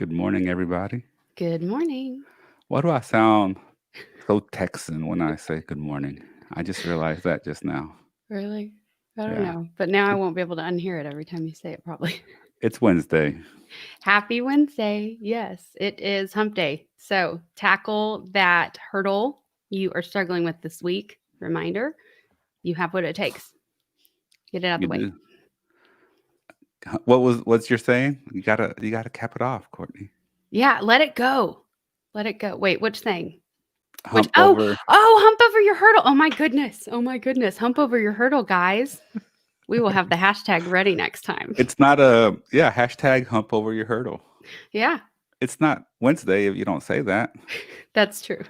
Good morning, everybody. Good morning. Why do I sound so Texan when I say good morning? I just realized that just now. Really? I don't Yeah, know. But now I it- won't be able to unhear it every time you say it, probably. it's Wednesday. Happy Wednesday. Yes, it is hump day. So tackle that hurdle you are struggling with this week. Reminder, you have what it takes. Get it out of You the way. do. What's your saying? You gotta cap it off, Courtney. Yeah, let it go. Let it go. Wait, which thing? Which Hump over. hump over your hurdle. Oh my goodness. Oh my goodness. Hump over your hurdle, guys. We will have the hashtag ready next time. It's not a hashtag hump over your hurdle. Yeah, It's not Wednesday if you don't say that. that's true.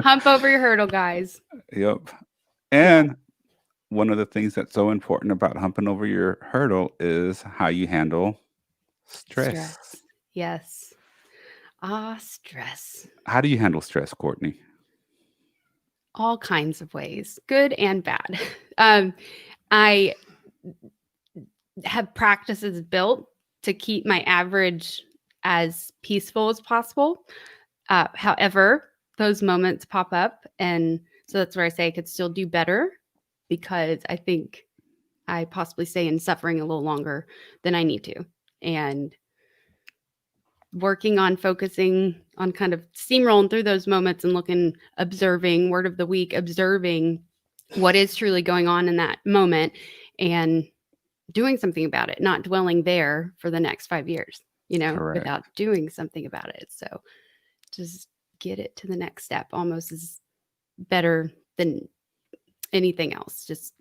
Hump over your hurdle, guys. Yep. Yeah. And one of the things that's so important about humping over your hurdle is how you handle stress. Stress. Yes. Ah, stress. How do you handle stress, Courtney? All kinds of ways, good and bad. Um, I have practices built to keep my average as peaceful as possible. However, those moments pop up. And so that's where I say I could still do better because I think I possibly stay in suffering a little longer than I need to. And working on focusing on kind of steamrolling through those moments and looking, observing, word of the week, observing what is truly going on in that moment and doing something about it, not dwelling there for the next 5 years, Correct. without doing something about it. So just get it to the next step almost is better than anything else. Just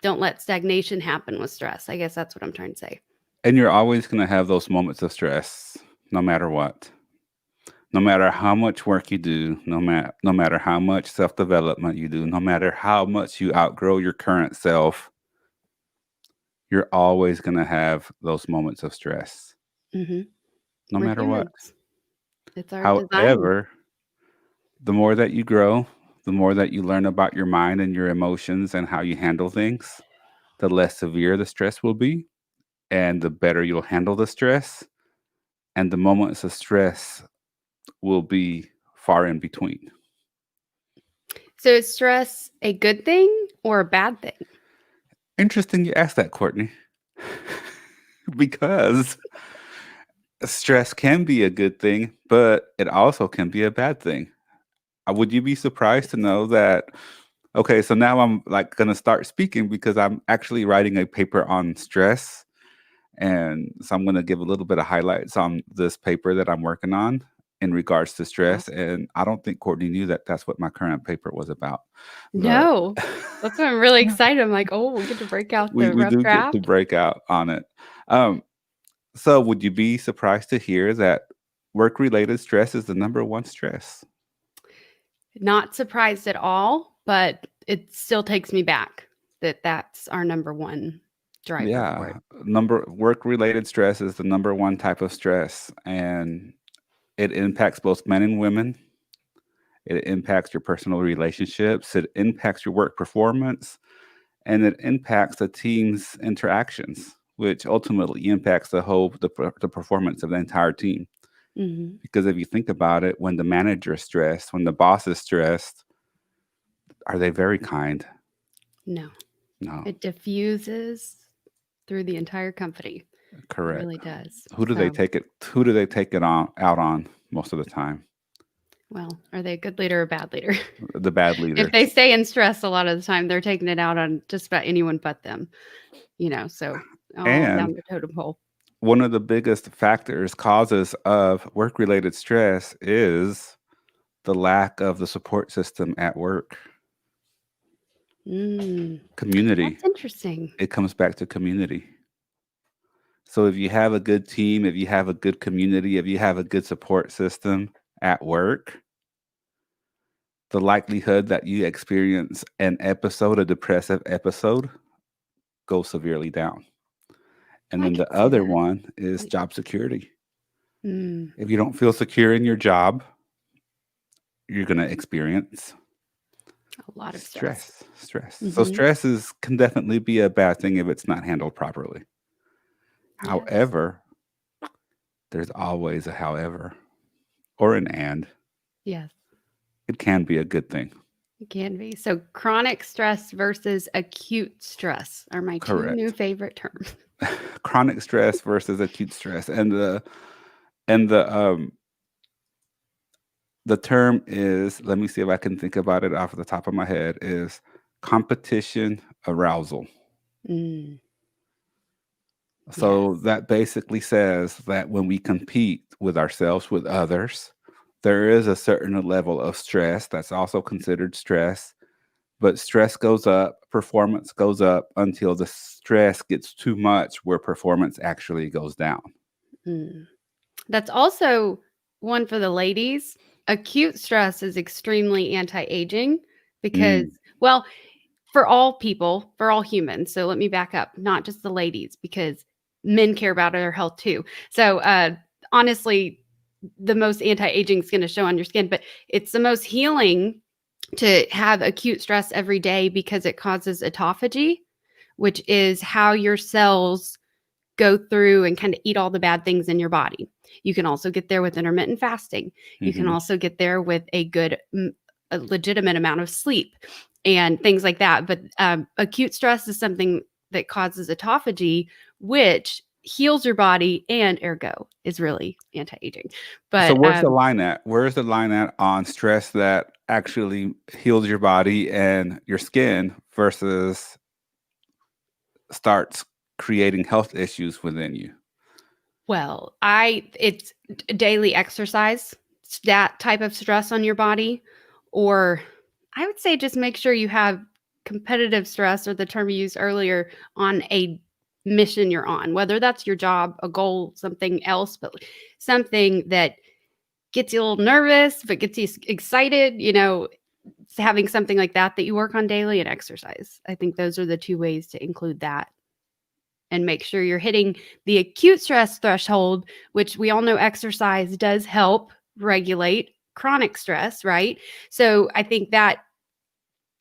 don't let stagnation happen with stress. I guess that's what I'm trying to say. And you're always going to have those moments of stress, no matter what. No matter how much work you do, no matter how much self-development you do, no matter how much you outgrow your current self, you're always going to have those moments of stress, Hmm. no We're matter what. humans. It's our design. However, the more that you grow, the more that you learn about your mind and your emotions and how you handle things, the less severe the stress will be, and the better you'll handle the stress, and the moments of stress will be far in between. So is stress a good thing or a bad thing? Interesting you asked that, Courtney, because stress can be a good thing, but it also can be a bad thing. Would you be surprised to know that? Okay, so now I'm like gonna start speaking because I'm actually writing a paper on stress, and so I'm gonna give a little bit of highlights on this paper that I'm working on in regards to Wow. stress. And I don't think Courtney knew that that's what my current paper was about, but. No. That's why I'm really excited. I'm like, oh, we'll get to break out we the we rough do get to draft. break out on it. Um, so would you be surprised to hear that work-related stress is the number one stress? Not surprised at all, but it still takes me back that that's our number one driver Yeah, for it. number work-related stress is the number one type of stress, and it impacts both men and women. It impacts your personal relationships. It impacts your work performance, and it impacts the team's interactions, which ultimately impacts the performance of the entire team. Hmm. Because if you think about it, when the manager is stressed, when the boss is stressed, are they very kind? No, No, it diffuses through the entire company. It correct. really does. Who do they So, take it? Who do they take it on out on most of the time? well, are they a good leader or a bad leader? The bad If leader. they stay in stress a lot of the time, they're taking it out on just about anyone but them, so all And down the totem pole. one of the biggest factors, causes of work related stress is the lack of the support system at work. Mm, Community. that's interesting. It comes back to community. So if you have a good team, if you have a good community, if you have a good support system at work, the likelihood that you experience an episode, a depressive episode, goes severely down. And I then can the see other that. one is Like, job security. mm, If you don't feel secure in your job, you're going to experience a lot of stress. stress. So Hmm. stress can definitely be a bad thing if it's not handled properly. Yes. However, There's always a however or an and. Yes, It can be a good thing. it can be. So chronic stress versus acute stress are my two new Correct. favorite terms. Chronic stress versus acute stress. And the term is, let me see if I can think about it off the top of my head, is competition arousal. Mm, So yes. that basically says that when we compete with ourselves, with others, there is a certain level of stress that's also considered stress. But stress goes up, performance goes up until the stress gets too much where performance actually goes down. Mm. That's also one for the ladies. Acute stress is extremely anti aging because, Mm, well, for all people, for all humans. So let me back up, not just the ladies, because men care about their health too. So honestly, the most anti-aging is going to show on your skin, but it's the most healing to have acute stress every day because it causes autophagy, which is how your cells go through and kind of eat all the bad things in your body. You can also get there with intermittent fasting. You can hmm also get there with a legitimate amount of sleep and things like that. But acute stress is something that causes autophagy, which heals your body and ergo is really anti-aging. So But where's the line at? Where's the line at on stress that actually heals your body and your skin versus starts creating health issues within you? well, it's daily exercise, that type of stress on your body, or I would say just make sure you have competitive stress, or the term you used earlier, on a mission you're on, whether that's your job, a goal, something else, but something that gets you a little nervous, but gets you excited, having something like that that you work on daily, and exercise. I think those are the two ways to include that and make sure you're hitting the acute stress threshold, which we all know exercise does help regulate chronic stress, right? So I think that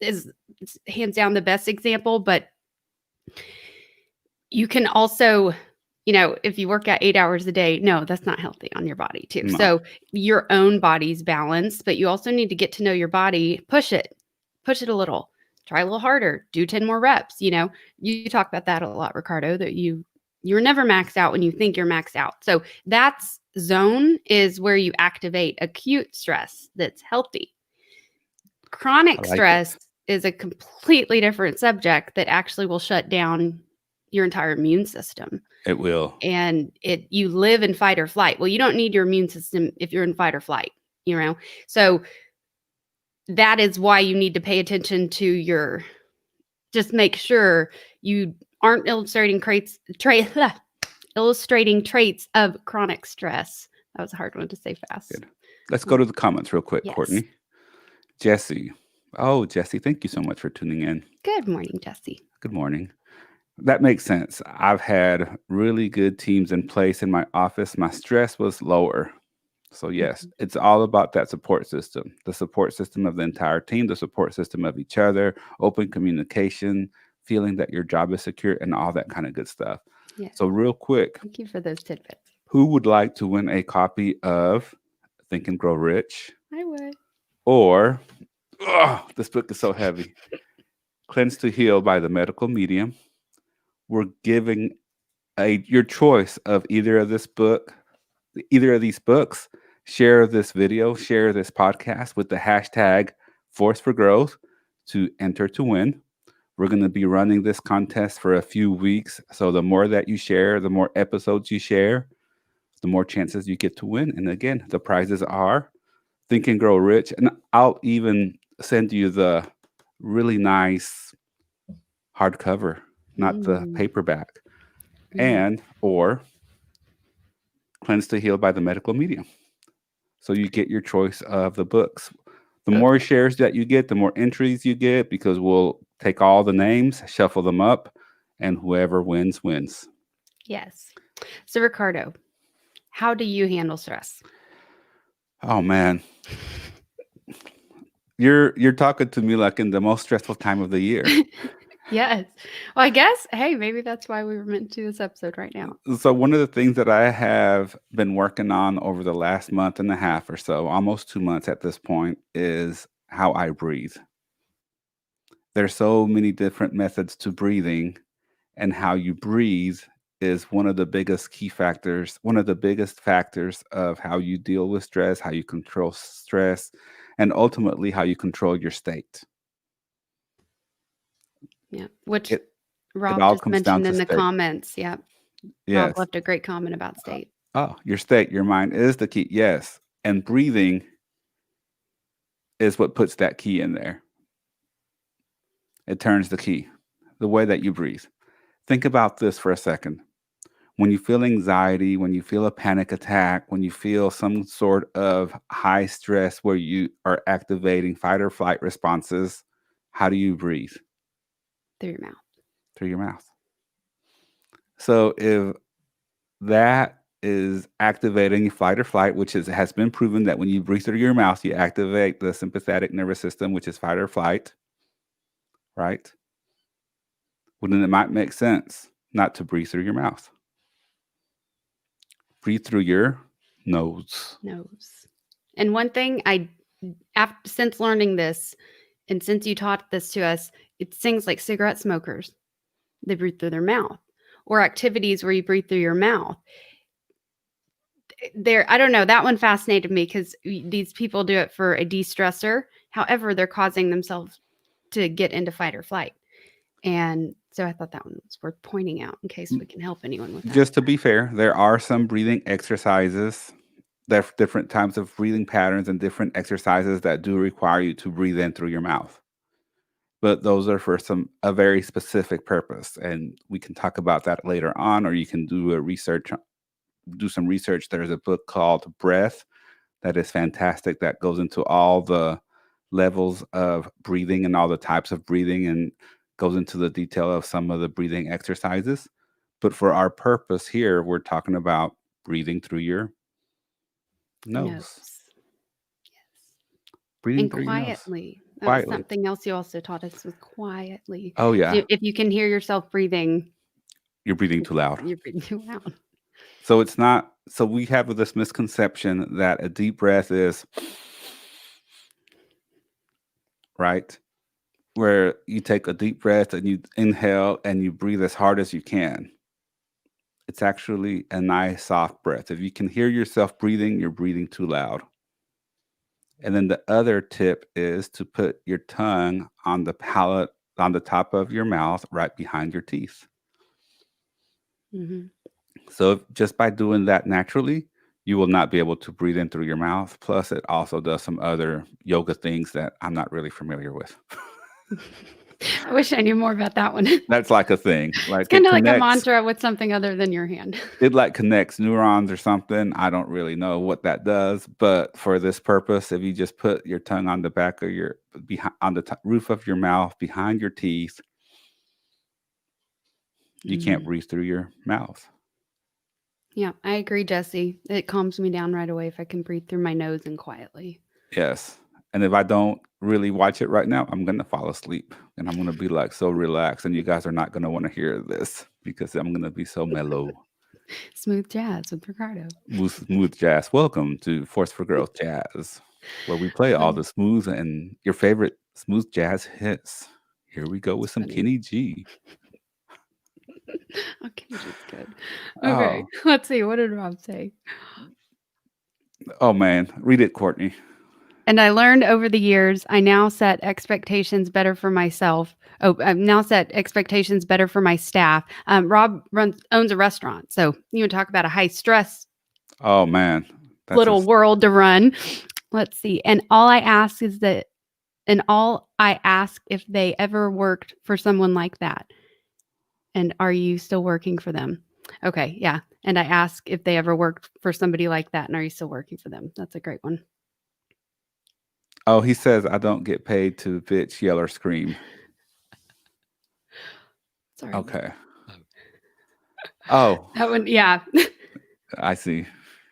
is hands down the best example, but you can also, if you work out 8 hours a day, no, that's not healthy on your body too. No. So your own body's balanced, but you also need to get to know your body, push it a little, try a little harder, do 10 more reps. You talk about that a lot, Ricardo, that you're never maxed out when you think you're maxed out. So that's zone is where you activate acute stress that's healthy. I Chronic like it. stress is a completely different subject that actually will shut down your entire immune system. It will. And you live in fight or flight. Well, you don't need your immune system if you're in fight or flight, you know. So that is why you need to pay attention to just make sure you aren't illustrating traits of chronic stress. That was a hard one to say fast. Good. Let's go to the comments real quick, Yes. Courtney. Jesse. Oh, Jesse, thank you so much for tuning in. Good morning, Jesse. Good morning. That makes sense. I've had really good teams in place in my office. My stress was lower. So, yes, Mhm. it's all about that support system, the support system of the entire team, the support system of each other, open communication, feeling that your job is secure, and all that kind of good stuff. Yeah. So, real quick, Thank you for those tidbits. who would like to win a copy of Think and Grow Rich? I would. Or, oh, this book is so heavy, Cleanse to Heal by the Medical Medium. We're giving your choice of either of these books. Share this video, share this podcast with the hashtag ForceForGrowth to enter to win. We're going to be running this contest for a few weeks. So the more that you share, the more episodes you share, the more chances you get to win. And again, the prizes are Think and Grow Rich. And I'll even send you the really nice hardcover, not the Mm, paperback, mm. and or Cleanse to Heal by the Medical Medium. So you get your choice of the books. The more Okay. shares that you get, the more entries you get because we'll take all the names, shuffle them up, and whoever wins wins. Yes. So, Ricardo, how do you handle stress? Oh man, you're talking to me like in the most stressful time of the year. Yes. Well, I guess, hey, maybe that's why we were meant to do this episode right now. So one of the things that I have been working on over the last month and a half or so, almost 2 months at this point, is how I breathe. There's so many different methods to breathing, and how you breathe is one of the biggest key factors, one of the biggest factors of how you deal with stress, how you control stress, and ultimately how you control your state. Yeah. Which It it Rob all just comes down mentioned to in the state. comments. Yep. Rob Yes. left a great comment about state. Oh, your state, your mind is the key. Yes. And breathing is what puts that key in there. It turns the key, the way that you breathe. Think about this for a second. When you feel anxiety, when you feel a panic attack, when you feel some sort of high stress where you are activating fight or flight responses, how do you breathe? Through your mouth. Through your mouth. So if that is activating fight or flight, which has been proven that when you breathe through your mouth, you activate the sympathetic nervous system, which is fight or flight, right? Well, then it might make sense not to breathe through your mouth. Breathe through your nose. Nose. And one thing since learning this, and since you taught this to us, it's things like cigarette smokers. They breathe through their mouth, or activities where you breathe through your mouth. I don't know, that one fascinated me because these people do it for a de-stressor. However, they're causing themselves to get into fight or flight. And so I thought that one was worth pointing out in case we can help anyone with that. Just to be fair, there are some breathing exercises. There are different types of breathing patterns and different exercises that do require you to breathe in through your mouth. But those are for a very specific purpose, and we can talk about that later on, or you can do some research. There's a book called Breath that is fantastic that goes into all the levels of breathing and all the types of breathing and goes into the detail of some of the breathing exercises. But for our purpose here, we're talking about breathing through your nose. Nose. Yes. Breathing And through your nose. quietly. That was Quietly. something else you also taught us, was quietly. Oh, yeah. So if you can hear yourself breathing, You're breathing too loud. you're breathing too loud. So it's not, so we have this misconception that a deep breath is, right? Where you take a deep breath and you inhale and you breathe as hard as you can. It's actually a nice soft breath. If you can hear yourself breathing, you're breathing too loud. And then the other tip is to put your tongue on the palate, on the top of your mouth, right behind your teeth. Mm-hmm. So just by doing that naturally, you will not be able to breathe in through your mouth. Plus, it also does some other yoga things that I'm not really familiar with. I wish I knew more about that one. That's like a thing. Like It's kind it of like a connects. mantra with something other than your hand. It like connects neurons or something. I don't really know what that does, but for this purpose, if you just put your tongue on the back of your on the roof of your mouth behind your teeth, you can't breathe through your mouth. Yeah, I agree, Jesse. It calms me down right away if I can breathe through my nose and quietly. Yes. And if I don't really watch it right now, I'm going to fall asleep and I'm going to be like so relaxed. And you guys are not going to want to hear this because I'm going to be so mellow. Smooth jazz with Ricardo. Smooth jazz. Welcome to Force for Growth Jazz, where we play all the smooth and your favorite smooth jazz hits. Here we go with some Kenny G. Oh, Kenny G's good. Okay, let's see. What did Rob say? Oh, man. Read it, Courtney. And I learned over the years, I now set expectations better for myself. Oh, I've now set expectations better for my staff. Rob owns a restaurant. So you would talk about a high stress Oh, man. That's little world to run. Let's see. And all I ask if they ever worked for someone like that. And are you still working for them? Okay. Yeah. And I ask if they ever worked for somebody like that. And are you still working for them? That's a great one. Oh, he says, I don't get paid to bitch, yell, or scream. Sorry. Okay. Oh. That one, yeah. I see.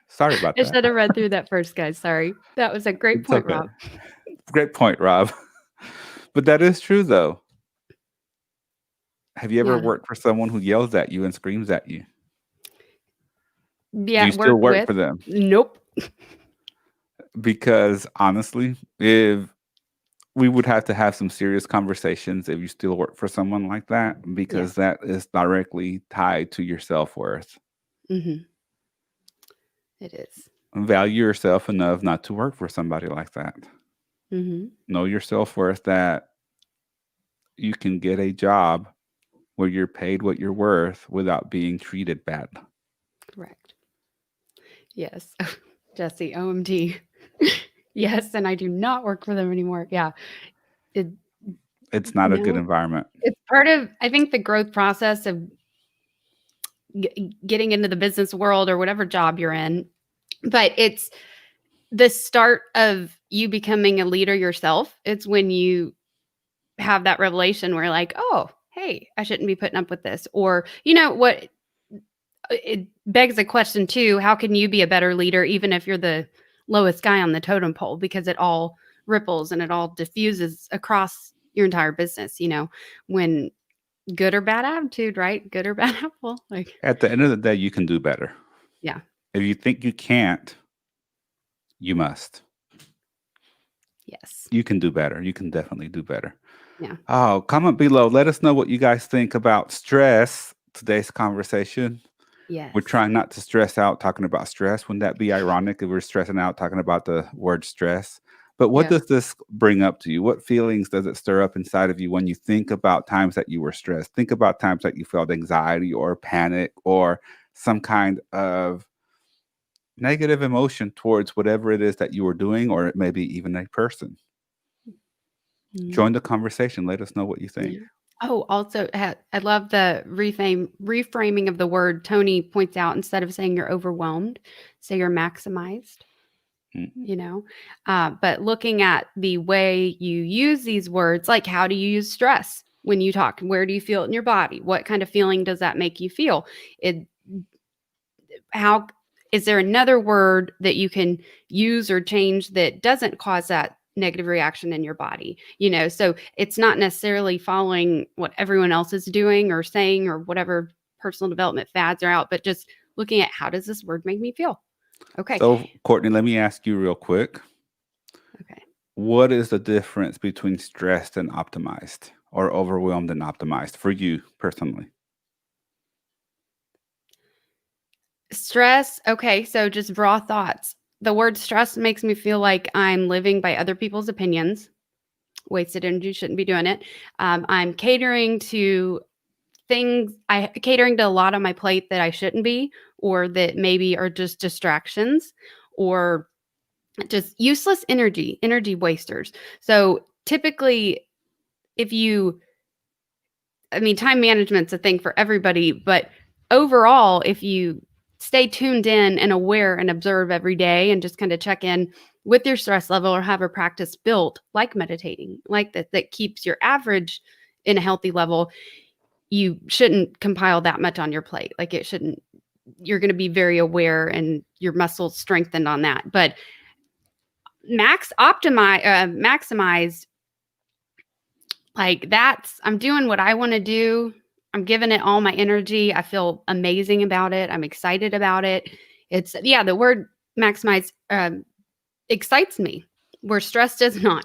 Sorry about that. I should have read through that first, guys. Sorry. That was a great point, okay. Rob. Great point, Rob. But that is true, though. Have you ever Yeah. worked for someone who yells at you and screams at you? Do Yeah. you still Worked work with. for them? Nope. Because honestly, if we would have to have some serious conversations if you still work for someone like that, because Yes. that is directly tied to your self-worth. Mm-hmm. It is. Value yourself enough not to work for somebody like that. Mm-hmm. Know your self-worth, that you can get a job where you're paid what you're worth without being treated bad. Correct. Yes. Jesse, OMG. Yes, and I do not work for them anymore. Yeah. It, It's not a good no, environment. it's part of, I think, the growth process of getting into the business world or whatever job you're in. But it's the start of you becoming a leader yourself. It's when you have that revelation where like, oh, hey, I shouldn't be putting up with this. Or, you know what? It begs the question too, how can you be a better leader even if you're the lowest guy on the totem pole? Because it all ripples and it all diffuses across your entire business, when good or bad attitude, right? Good or bad apple. Like, At the end of the day, you can do better. yeah. If you think you can't, you must. Yes. You can do better. You can definitely do better. Yeah. Oh, comment below. Let us know what you guys think about stress. Today's conversation. We're Yes. trying not to stress out talking about stress. Wouldn't that be ironic if we're stressing out talking about the word stress? But what Yeah. does this bring up to you? What feelings does it stir up inside of you when you think about times that you were stressed? Think about times that you felt anxiety or panic or some kind of negative emotion towards whatever it is that you were doing, or it may be even a person. Mm, Join the conversation. Let us know what you think. yeah. Oh, also, I love the reframing of the word. Tony points out, instead of saying you're overwhelmed, say you're maximized. Mm. But looking at the way you use these words, like how do you use stress when you talk? Where do you feel it in your body? What kind of feeling does that make you feel? It how is there another word that you can use or change that doesn't cause that negative reaction in your body? So it's not necessarily following what everyone else is doing or saying or whatever personal development fads are out, but just looking at, how does this word make me feel? Okay. So, Courtney, let me ask you real quick. Okay. What is the difference between stressed and optimized, or overwhelmed and optimized for you personally? Stress. Okay. So just raw thoughts. The word stress makes me feel like I'm living by other people's opinions. Wasted energy, shouldn't be doing it. I'm catering to catering to a lot on my plate that I shouldn't be, or that maybe are just distractions, or just useless energy wasters. So typically, if you time management's a thing for everybody, but overall, if you stay tuned in and aware and observe every day and just kind of check in with your stress level, or have a practice built like meditating, like that keeps your average in a healthy level, you shouldn't compile that much on your plate. Like, it shouldn't, you're going to be very aware and your muscles strengthened on that. But maximize, like, I'm doing what I want to do. I'm giving it all my energy. I feel amazing about it. I'm excited about it. The word maximize excites me, where stress does not.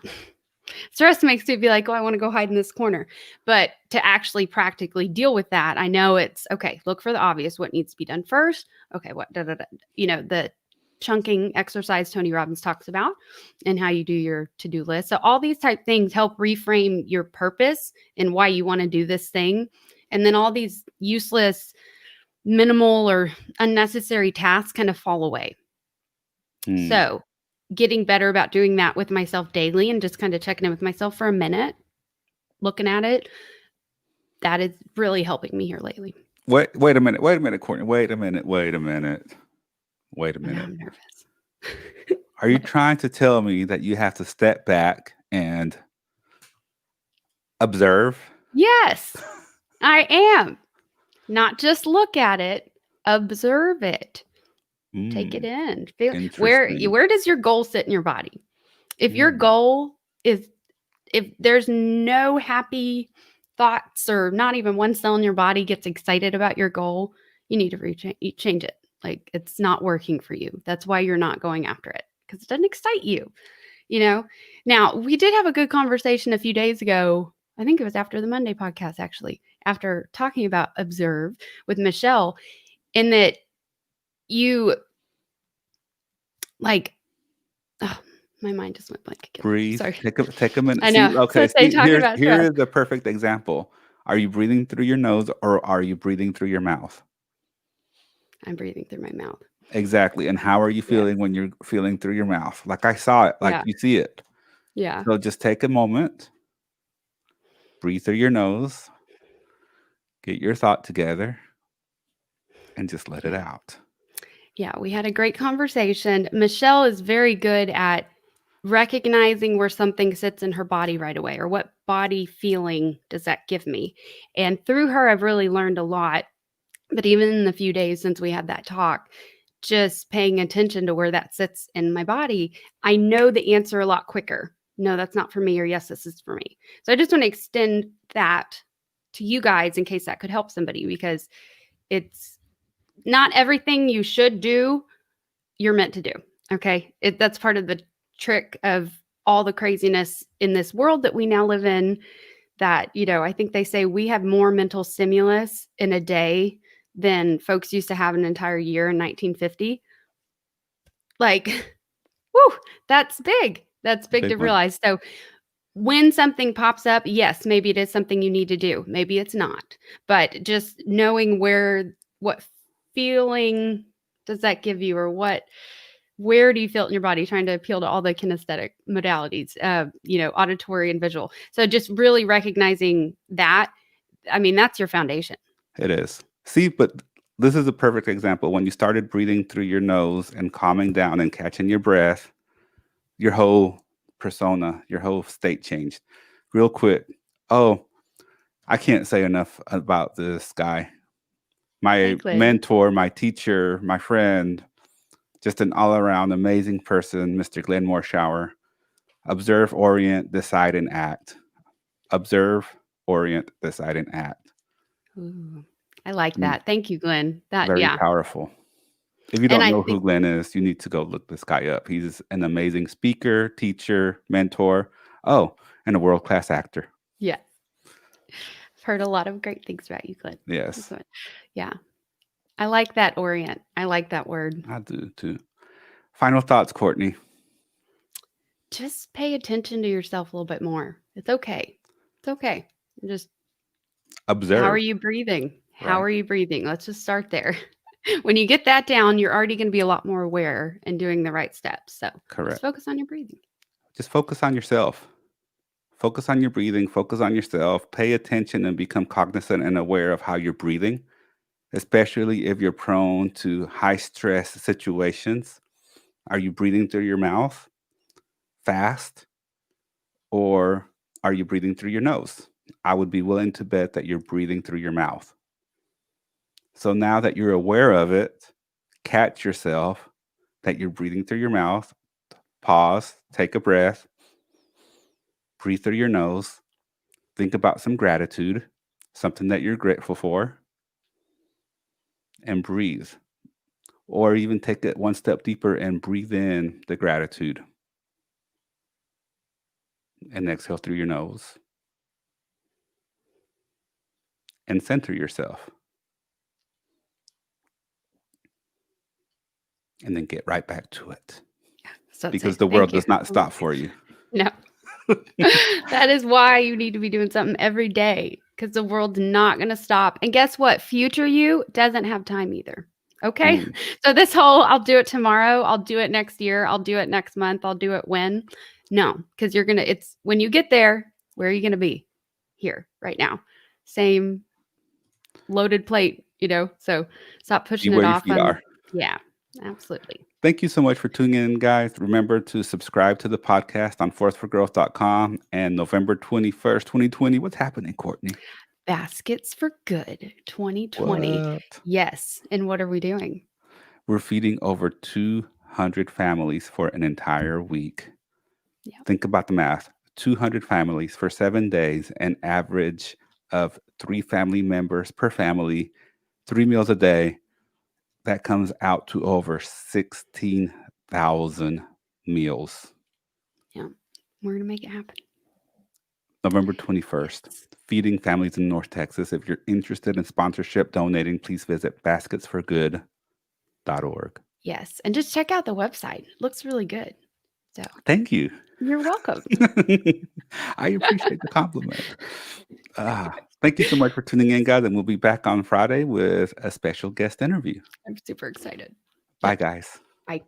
Stress makes me be like, oh, I want to go hide in this corner. But to actually practically deal with that, I know it's okay. Look for the obvious. What needs to be done first? Okay, what, the chunking exercise Tony Robbins talks about, and how you do your to-do list. So all these type things help reframe your purpose and why you want to do this thing. And then all these useless, minimal, or unnecessary tasks kind of fall away. Hmm. So getting better about doing that with myself daily, and just kind of checking in with myself for a minute, looking at it, that is really helping me here lately. Wait a minute. Wait a minute, Courtney. Wait a minute. Wait a minute. Wait a And now minute. I'm nervous. Are you What? trying to tell me that you have to step back and observe? Yes, I am. Not just look at it, observe it. Take it Hmm. in. Feel Interesting. where does your goal sit in your body? If your Hmm. goal is, if there's no happy thoughts or not even one cell in your body gets excited about your goal, you need to change it. Like it's not working for you. That's why you're not going after it because it doesn't excite you, you know? Now, we did have a good conversation a few days ago. I think it was after the Monday podcast, actually, after talking about observe with Michelle, in that you like, oh, my mind just went blank again. Breathe. Sorry. Take a minute. I See, know. So okay. say See, talking about here stress. is the perfect example. Are you breathing through your nose or are you breathing through your mouth? I'm breathing through my mouth. Exactly. And how are you Yeah. feeling when you're feeling through your mouth? Like I saw it, like Yeah. you see it. Yeah. So just take a moment, breathe through your nose, get your thought together, and just let it Yeah. out. Yeah. We had a great conversation. Michelle is very good at recognizing where something sits in her body right away or what body feeling does that give me. And through her, I've really learned a lot. But even in the few days since we had that talk, just paying attention to where that sits in my body, I know the answer a lot quicker. No, that's not for me, or yes, this is for me. So I just want to extend that to you guys in case that could help somebody because it's not everything you should do, you're meant to do. Okay. That's part of the trick of all the craziness in this world that we now live in. That, I think they say we have more mental stimulus in a day than folks used to have an entire year in 1950. Like, whoo, that's big. That's big Big to one. realize. So when something pops up, yes, maybe it is something you need to do. Maybe it's not. But just knowing what feeling does that give you, or where do you feel it in your body, trying to appeal to all the kinesthetic modalities, auditory and visual. So just really recognizing that, I mean, that's your foundation. It is. See, but this is a perfect example. When you started breathing through your nose and calming down and catching your breath, your whole persona, your whole state changed real quick. Oh, I can't say enough about this guy. Hey, My Glenn. mentor, my teacher, my friend, just an all around amazing person, Mr. Glenn Morshower. Observe, orient, decide, and act. Observe, orient, decide, and act. Ooh, I like Mm, that. Thank you, Glenn. That, very yeah. powerful. If you And don't I know think, who Glenn is, you need to go look this guy up. He's an amazing speaker, teacher, mentor. Oh, and a world class actor. yeah, I've heard a lot of great things about you, Glenn. Yes, Yeah. I like that orient. I like that word. I do too. Final thoughts, Courtney. Just pay attention to yourself a little bit more. It's okay. It's okay. Just how are Observe, you breathing? How right? are you breathing? Let's just start there. When you get that down, you're already going to be a lot more aware and doing the right steps. So just Correct. focus on your breathing. Just focus on yourself. Focus on your breathing, focus on yourself, pay attention and become cognizant and aware of how you're breathing, especially if you're prone to high stress situations. Are you breathing through your mouth fast or are you breathing through your nose? I would be willing to bet that you're breathing through your mouth. So now that you're aware of it, catch yourself that you're breathing through your mouth, pause, take a breath, breathe through your nose, think about some gratitude, something that you're grateful for, and breathe. Or even take it one step deeper and breathe in the gratitude and exhale through your nose and center yourself. And then get right back to it So I'd because say the world thank you. does not stop for you. No. That is why you need to be doing something every day because the world's not going to stop. And guess what? Future you doesn't have time either. Okay. Mm, So this whole I'll do it tomorrow, I'll do it next year, I'll do it next month, I'll do it when. No, because it's when you get there, where are you going to be? Here, right now. Same loaded plate, So stop be pushing it where your off feet on. are. Yeah, absolutely. Thank you so much for tuning in, guys. Remember to subscribe to the podcast on ForceForGrowth.com and November 21st, 2020. What's happening, Courtney? Baskets for Good 2020. What? Yes. And what are we doing? We're feeding over 200 families for an entire week. Yeah. Think about the math. 200 families for 7 days, an average of 3 family members per family, 3 meals a day, that comes out to over 16,000 meals. Yeah. We're going to make it happen. November 21st, Yes. feeding families in North Texas. If you're interested in sponsorship, donating, please visit basketsforgood.org. Yes. And just check out the website. It looks really good. So Thank you. you're welcome. I appreciate the compliment. Thank you so much for tuning in, guys. And we'll be back on Friday with a special guest interview. I'm super excited. Bye, Yep. guys. Bye.